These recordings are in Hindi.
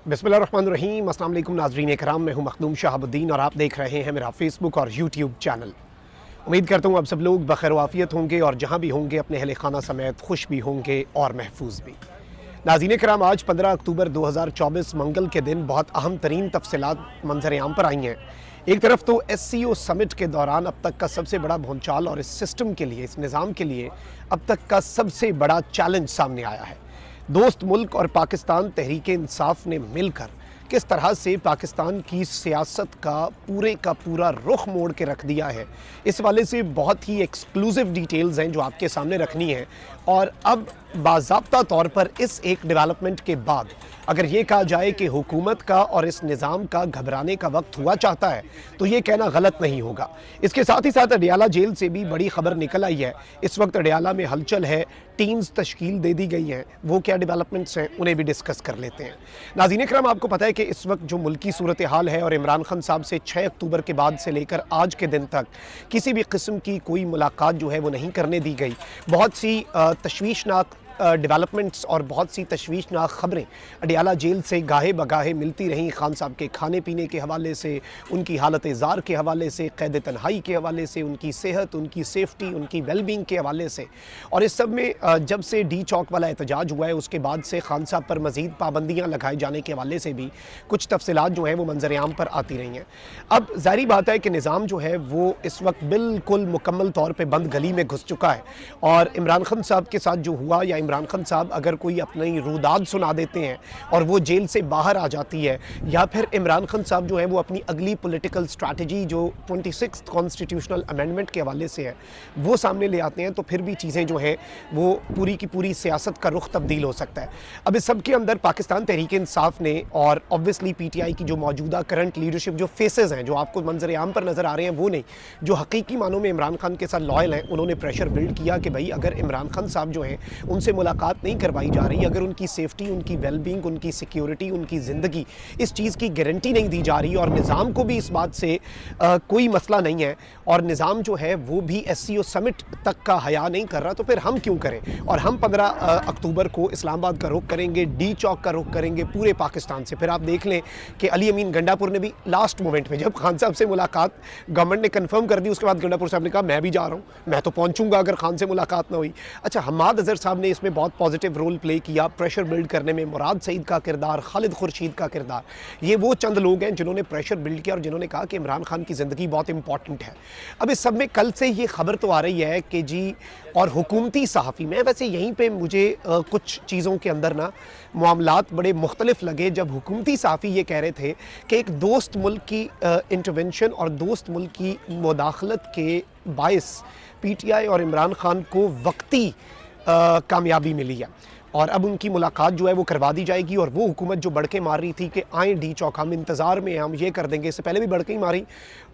बिस्मिल्लाहिर्रहमानिर्रहीम। अस्सलाम वालेकुम नाज़रीन इकराम, मैं हूं मखदूम शहाबुद्दीन और आप देख रहे हैं मेरा फेसबुक और यूट्यूब चैनल। उम्मीद करता हूं आप सब लोग बखैर वाफ़ियत होंगे और जहां भी होंगे अपने अहले खाना समेत खुश भी होंगे और महफूज भी। नाज़रीन इकराम, आज 15 अक्टूबर 2024 मंगल के दिन बहुत अहम तरीन तफसीलात मंजर आम पर आई हैं। एक तरफ तो SCO समिट के दौरान अब तक का सबसे बड़ा भूचाल और इस सिस्टम के लिए, इस निज़ाम के लिए अब तक का सबसे बड़ा चैलेंज सामने आया है। दोस्त मुल्क और पाकिस्तान तहरीक इंसाफ ने मिलकर किस तरह से पाकिस्तान की सियासत का पूरा रुख मोड़ के रख दिया है, इस वाले से बहुत ही एक्सक्लूसिव डिटेल्स हैं जो आपके सामने रखनी है। और अब बाज़ाब्ता तौर पर इस एक डेवलपमेंट के बाद अगर ये कहा जाए कि हुकूमत का और इस निज़ाम का घबराने का वक्त हुआ चाहता है तो ये कहना गलत नहीं होगा। इसके साथ ही साथ अडियाला जेल से भी बड़ी खबर निकल आई है। इस वक्त अडियाला में हलचल है, टीम्स तश्कील दे दी गई हैं। वो क्या डेवलपमेंट्स हैं उन्हें भी डिस्कस कर लेते हैं। नाज़रीन इकराम, आपको पता है कि इस वक्त जो मुल्की सूरत हाल है और इमरान खान साहब से 6 अक्टूबर के बाद से लेकर आज के दिन तक किसी भी किस्म की कोई मुलाकात जो है वो नहीं करने दी गई। बहुत सी तशवीशनाक डेवलपमेंट्स और बहुत सी तशवीशनाक ख़बरें अडियाला जेल से गाहे बगाहे मिलती रहीं। खान साहब के खाने पीने के हवाले से, उनकी हालत ज़ार के हवाले से, क़ैद तन्हाई के हवाले से, उनकी सेहत, उनकी सेफ्टी, उनकी वेलबींग के हवाले से। और इस सब में जब से डी चौक वाला एहतजाज हुआ है उसके बाद से खान साहब पर मज़ीद पाबंदियाँ लगाए जाने के हवाले से भी कुछ तफसीलात जो हैं वो मंजर आम पर आती रही हैं। अब ज़ाहिर बात है कि निज़ाम जो है वो इस वक्त बिल्कुल मुकम्मल तौर पर बंद गली में घुस चुका है। और इमरान खान साहब के साथ जो हुआ, या इमरान खान साहब अगर कोई अपनी रुदाद सुना देते हैं और वो जेल से बाहर आ जाती है, या फिर इमरान खान साहब जो है वो अपनी अगली पॉलिटिकल स्ट्रैटेजी जो 26th कॉन्स्टिट्यूशनल अमेंडमेंट के हवाले से है वो सामने ले आते हैं, तो फिर भी चीज़ें जो हैं वो पूरी की पूरी सियासत का रुख तब्दील हो सकता है। अब इस सब के अंदर पाकिस्तान तहरीक इंसाफ ने और ऑब्वियसली PTI की जो मौजूदा करंट लीडरशिप, जो फेसेस हैं जो आपको मंजर आम पर नज़र आ रहे हैं, वो नहीं, जो हकीकी मानों में इमरान खान के साथ लॉयल हैं, उन्होंने प्रेशर बिल्ड किया कि भाई अगर इमरान खान साहब जो हैं उनसे मुलाकात नहीं करवाई जा रही, अगर उनकी सेफ्टी, उनकी वेलबींग, उनकी सिक्योरिटी, उनकी ज़िंदगी, इस चीज़ की गारंटी नहीं दी जा रही और निज़ाम को भी इस बात से कोई मसला नहीं है और निज़ाम जो है वो भी SCO समिट तक का हया नहीं कर रहा, तो फिर हम क्यों करें। और हम 15 अक्टूबर को इस्लामाबाद का रुख करेंगे, डी चौक का रुख करेंगे, पूरे पाकिस्तान से। फिर आप देख लें कि अली अमीन गंडापुर ने भी लास्ट मोमेंट में जब खान साहब से मुलाकात गवर्नमेंट ने कन्फर्म कर दी, उसके बाद गंडापुर साहब ने कहा मैं भी जा रहा हूँ, मैं तो पहुँचूंगा अगर खान से मुलाकात ना हुई। अच्छा, हम्माद अज़हर साहब ने इसमें बहुत पॉजिटिव रोल प्ले किया प्रेशर बिल्ड करने में। मुराद सईद का किरदार, खालिद खुर्शीद का किरदार, ये वो चंद लोग हैं जिन्होंने प्रेशर बिल्ड किया और जिन्होंने कहा कि इमरान खान की ज़िंदगी बहुत इंपॉर्टेंट है। अब इस सब में कल से ये खबर तो आ रही है कि जी, और हुकूमती सहाफ़ी, मैं वैसे यहीं पे मुझे कुछ चीज़ों के अंदर ना मामलात बड़े मुख्तलिफ लगे जब हुकूमती सहाफ़ी ये कह रहे थे कि एक दोस्त मुल्क की इंटरवेंशन और दोस्त मुल्क की मुदाखलत के बायस PTI और इमरान खान को वक्ती कामयाबी मिली है और अब उनकी मुलाकात जो है वो करवा दी जाएगी। और वो हुकूमत जो बड़के मार रही थी कि आए डी चौक, हम इंतज़ार में, हम ये कर देंगे, इससे पहले भी बड़के ही मारी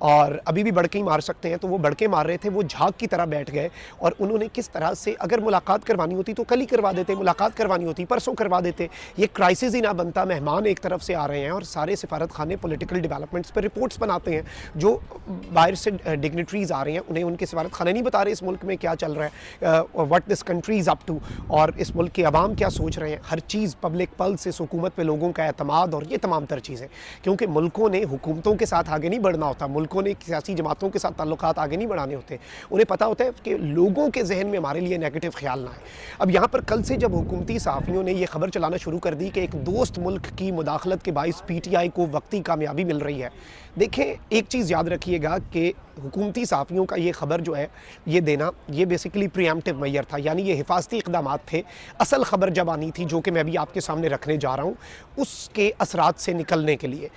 और अभी भी बड़के ही मार सकते हैं, तो वो बड़के मार रहे थे, वो झाग की तरह बैठ गए। और उन्होंने किस तरह से, अगर मुलाकात करवानी होती तो कल ही करवा देते, मुलाकात करवानी होती परसों करवा देते, ये क्राइसिस ही ना बनता। मेहमान एक तरफ से आ रहे हैं और सारे सिफारत खाने पॉलिटिकल डेवलपमेंट्स पर रिपोर्ट्स बनाते हैं, जो बाहर से डिग्नेटरीज आ रहे हैं उन्हें उनके सिफारत खाने नहीं बता रहे इस मुल्क में क्या चल रहा है, what this country is up to, और इस मुल्क के अवाम क्या सोच रहे हैं। हर चीज़ पब्लिक पल्स, इस हुकूमत पे लोगों का एतमाद और ये तमाम तर चीज़ें, क्योंकि मुल्कों ने हुकूमतों के साथ आगे नहीं बढ़ना होता, मुल्कों ने सियासी जमातों के साथ ताल्लुकात आगे नहीं बढ़ाने होते। उन्हें पता होता है कि लोगों के जहन में हमारे लिए नेगेटिव ख्याल ना आए। अब यहाँ पर कल से जब हुकूमती सहाफ़ियों ने यह खबर चलाना शुरू कर दी कि एक दोस्त मुल्क की मुदाखलत के बाइस PTI को वक्ती कामयाबी मिल रही है, देखें एक चीज़ याद रखिएगा कि हुकूमती सहाफ़ियों का ये खबर जो है ये देना, ये बेसिकली प्रीएम्प्टिव मैयर था, यानी ये हिफाजती इक़दामात थे। असल ख़बर जब आनी थी, जो कि मैं भी आपके सामने रखने जा रहा हूँ, उसके असरात से निकलने के लिए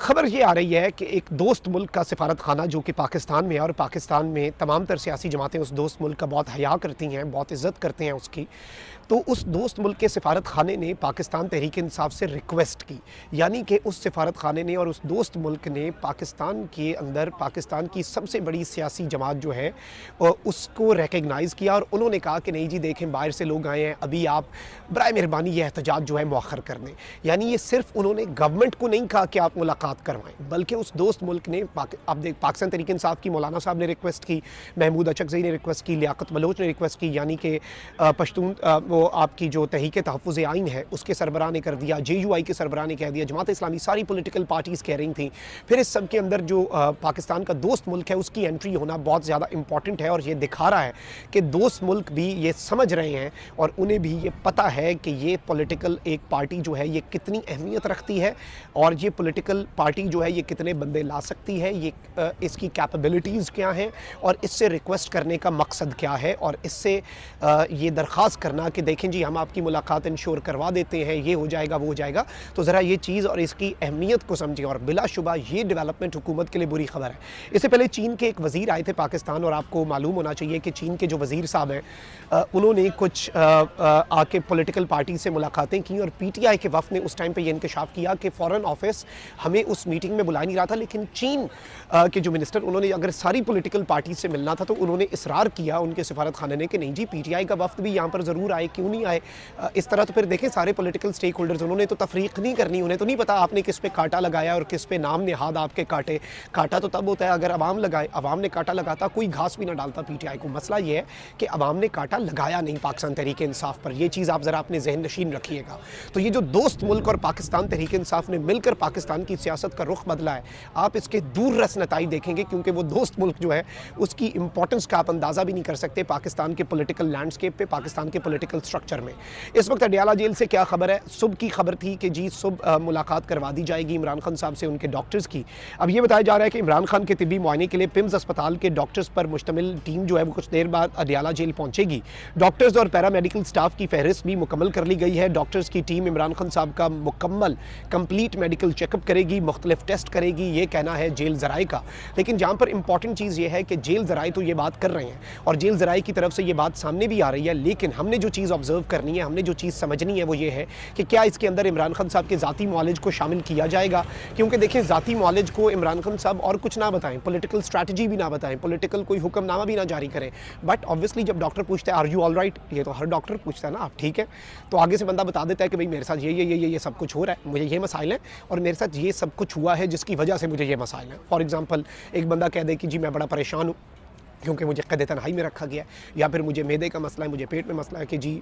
खबर ये आ रही है कि एक दोस्त मुल्क का सिफारत खाना जो कि पाकिस्तान में है, और पाकिस्तान में तमाम तर सियासी जमातें उस दोस्त मुल्क का बहुत हया करती हैं, बहुत इज़्ज़त करते हैं उसकी, तो उस दोस्त मुल्क के सिफारत खाने ने पाकिस्तान तहरीक इंसाफ से रिक्वेस्ट की, यानी कि उस सिफारत खाने ने और उस दोस्त मुल्क ने पाकिस्तान के अंदर पाकिस्तान की सबसे बड़ी सियासी जमात जो है उसको रिकग्नाइज़ किया और उन्होंने कहा कि नहीं जी देखें, बाहर से लोग आए हैं, अभी आप बराए मेहरबानी ये एहतजाज जो है मौखर कर दें। यानी ये सिर्फ उन्होंने गवर्नमेंट को नहीं कहा कि आप मुलाकात करवाएं, बल्कि उस दोस्त मुल्क ने पाकिस्तान तहरीक इंसाफ की मौलाना साहब ने रिक्वेस्ट की, महमूद अचकज़ई ने रिक्वेस्ट की, लियाकत बलोच ने रिक्वेस्ट की, यानी कि पश्तून वो को आपकी जो तहरीक तहफ़्फ़ुज़ आइन है उसके सरबराह ने कर दिया, JUI के सरबराह ने कह दिया, जमात इस्लामी, सारी पॉलिटिकल पार्टीज़ कह रही थी। फिर इस सब के अंदर जो पाकिस्तान का दोस्त मुल्क है उसकी एंट्री होना बहुत ज़्यादा इंपॉर्टेंट है, और ये दिखा रहा है कि दोस्त मुल्क भी ये समझ रहे हैं और उन्हें भी ये पता है कि ये पॉलिटिकल एक पार्टी जो है ये कितनी अहमियत रखती है, और ये पॉलिटिकल पार्टी जो है ये कितने बंदे ला सकती है, ये इसकी कैपेबिलिटीज़ क्या हैं, और इससे रिक्वेस्ट करने का मकसद क्या है, और इससे ये दरख्वास्त करना कि देखें जी हम आपकी मुलाकात इंश्योर करवा देते हैं, ये हो जाएगा वो हो जाएगा। तो ज़रा ये चीज़ और इसकी अहमियत को समझिए, और बिलाशुबा ये डेवलपमेंट हुकूमत के लिए बुरी खबर है। इससे पहले चीन के एक वज़ीर आए थे पाकिस्तान, और आपको मालूम होना चाहिए कि चीन के जो वज़ीर साहब हैं उन्होंने कुछ आके पॉलिटिकल पार्टी से मुलाकातें की, और PTI के वफ़द ने उस टाइम पे ये इंकशाफ किया कि फ़ॉरेन ऑफिस हमें उस मीटिंग में बुला नहीं रहा था, लेकिन चीन के जो मिनिस्टर, उन्होंने अगर सारी पॉलिटिकल पार्टी से मिलना था तो उन्होंने इसरार किया उनके सफारत खाने ने कि नहीं जी PTI का वफ़द भी यहाँ पर ज़रूर आए, क्यों नहीं आए। इस तरह तो फिर देखें सारे पॉलिटिकल स्टेक होल्डर्स, उन्होंने तो तफरीक नहीं करनी, उन्हें तो नहीं पता आपने किस पे कांटा लगाया और किस पे नाम नेहाद आपके काटे। कांटा तो तब होता है अगर अवाम लगाए, अवाम ने कांटा लगाता कोई घास भी ना डालता PTI को। मसला ये है कि अवाम ने कांटा लगाया नहीं पाकिस्तान तहरीक इंसाफ पर, यह चीज़ आप ज़रा अपने जहन नशीन रखिएगा। तो ये जो दोस्त मुल्क और पाकिस्तान तहरीक इंसाफ ने मिलकर पाकिस्तान की सियासत का रुख बदला है, आप इसके दूर रस नताइज देखेंगे, क्योंकि वो दोस्त मुल्क जो है उसकी इंपॉर्टेंस का आप अंदाज़ा भी नहीं कर सकते पाकिस्तान के पॉलिटिकल लैंडस्केप पे, पाकिस्तान के पॉलिटिकल स्ट्रक्चर में। इस वक्त अडियाला जेल से क्या खबर है? सुबह की खबर थी कि जी सुबह मुलाकात करवा दी जाएगी इमरान खान साहब से, उनके डॉक्टर्स की। अब ये बताया जा रहा है कि इमरान खान के तिब्बी मुआयने के लिए पिम्स अस्पताल के डॉक्टर्स पर मुश्तमिल टीम जो है वो कुछ देर बाद अडियाला जेल पहुंचेगी। डॉक्टर्स और पैरामेडिकल स्टाफ की फहरिस्त भी मुकम्मल कर ली गई है। डॉक्टर्स की टीम इमरान खान साहब का मुकम्मल कंप्लीट मेडिकल चेकअप करेगी, मुख्तलिफ टेस्ट करेगी, ये कहना है जेल ज़राए का। लेकिन जहाँ पर इंपॉर्टेंट चीज़ ये है कि जेल ज़राए तो ये बात कर रहे हैं और जेल ज़राए की तरफ से ये बात सामने भी आ रही है, लेकिन हमने जो चीज़ ऑब्जर्व करनी है, हमने जो चीज़ समझनी है वो ये है कि क्या इसके अंदर इमरान खान साहब के ज़ाती मुआलिज को शामिल किया जाएगा। क्योंकि देखें ज़ाती मुआलिज को इमरान खान साहब और कुछ ना बताएं, पॉलिटिकल स्ट्रैटेजी भी ना बताएं, पॉलिटिकल कोई हुक्मनामा भी ना जारी करें, बट ऑब्वियसली जब डॉक्टर पूछता है आर यू ऑल राइट, ये तो हर डॉक्टर पूछता है ना, आप ठीक है, तो आगे से बंदा बता देता है कि भाई मेरे साथ ये सब कुछ हो रहा है, मुझे ये मसाइल हैं और मेरे साथ ये सब कुछ हुआ है जिसकी वजह से मुझे ये मसाइल हैं। फॉर एग्जांपल एक बंदा कह दे कि जी मैं बड़ा परेशान हूँ क्योंकि मुझे क़ैद तन्हाई में रखा गया है, या फिर मुझे मैदे का मसला है, मुझे पेट में मसला है कि जी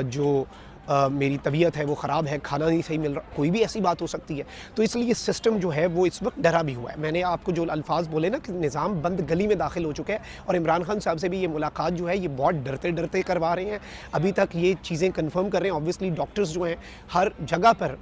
जो मेरी तबीयत है वो ख़राब है, खाना नहीं सही मिल रहा, कोई भी ऐसी बात हो सकती है। तो इसलिए सिस्टम जो है वो इस वक्त डरा भी हुआ है। मैंने आपको जो अल्फाज बोले ना कि निज़ाम बंद गली में दाखिल हो चुका है, और इमरान खान साहब से भी ये मुलाकात जो है ये बहुत डरते डरते करवा रहे हैं, अभी तक ये चीज़ें कन्फर्म कर रहे हैं। ऑब्वियसली डॉक्टर्स जो हैं हर जगह पर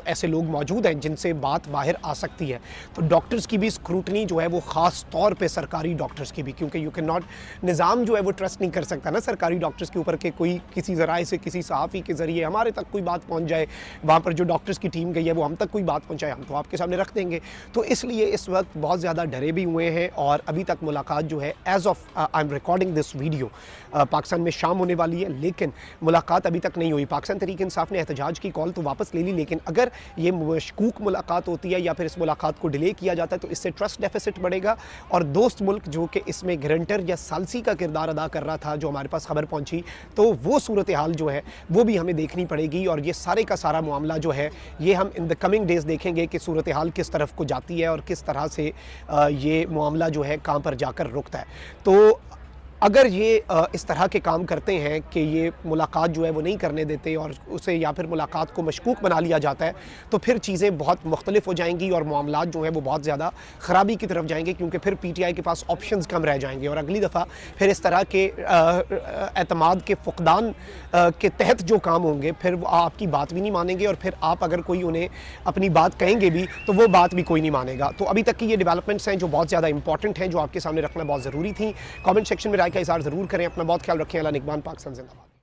ऐसे लोग मौजूद हैं जिनसे बात बाहर आ सकती है, तो डॉक्टर्स की भी स्क्रूटनी जो है वो ख़ास तौर पर सरकारी डॉक्टर्स की भी, क्योंकि यू कैन नॉट, निज़ाम जो है वो ट्रस्ट नहीं कर सकता ना सरकारी डॉक्टर्स के ऊपर, कि कोई किसी ज़राए से किसी सहाफ़ी के ज़रिए हमारे तक कोई बात पहुंच जाए, वहाँ पर जो डॉक्टर्स की टीम गई है वो हम तक कोई बात पहुंचाए, हम तो आपके सामने रख देंगे। तो इसलिए इस वक्त बहुत ज़्यादा डरे भी हुए हैं, और अभी तक मुलाकात जो है as of I am recording this video Pakistan में शाम होने वाली है, लेकिन मुलाकात अभी तक नहीं हुई। पाकिस्तान तहरीक इंसाफ ने एहतजाज की कॉल तो वापस ले ली, लेकिन अगर ये मशकूक मुलाकात होती है या फिर इस मुलाकात को डिले किया जाता है तो इससे ट्रस्ट डेफिसिट बढ़ेगा, और दोस्त मुल्क जो कि इसमें गारंटर या सालसी का किरदार अदा कर रहा था, जो हमारे पास खबर पहुंची, तो वो सूरत हाल जो है वो भी हमें देखनी पड़ेगी। और ये सारे का सारा मामला जो है ये हम इन द कमिंग डेज़ देखेंगे कि सूरत हाल किस तरफ को जाती है और किस तरह से ये मामला जो है कहाँ पर जाकर रुकता है। तो अगर ये इस तरह के काम करते हैं कि ये मुलाकात जो है वो नहीं करने देते और उसे या फिर मुलाकात को मशकूक बना लिया जाता है, तो फिर चीज़ें बहुत मुख्तलिफ हो जाएंगी और मामलात जो हैं वो बहुत ज़्यादा ख़राबी की तरफ जाएंगे, क्योंकि फिर PTI के पास ऑप्शंस कम रह जाएंगे, और अगली दफ़ा फिर इस तरह के एतमाद के फ़ुक़दान के तहत जो काम होंगे फिर वो आपकी बात भी नहीं मानेंगे, और फिर आप अगर कोई उन्हें अपनी बात कहेंगे भी तो वो बात भी कोई नहीं मानेगा। तो अभी तक की ये डेवलपमेंट्स हैं जो बहुत ज़्यादा इंपॉर्टेंट हैं, जो आपके सामने रखना बहुत ज़रूरी थी। कमेंट सेक्शन में राय का इज़हार ज़रूर करें। अपना बहुत ख्याल रखें। अल्लाह निगहबान। पाकिस्तान जिंदाबाद।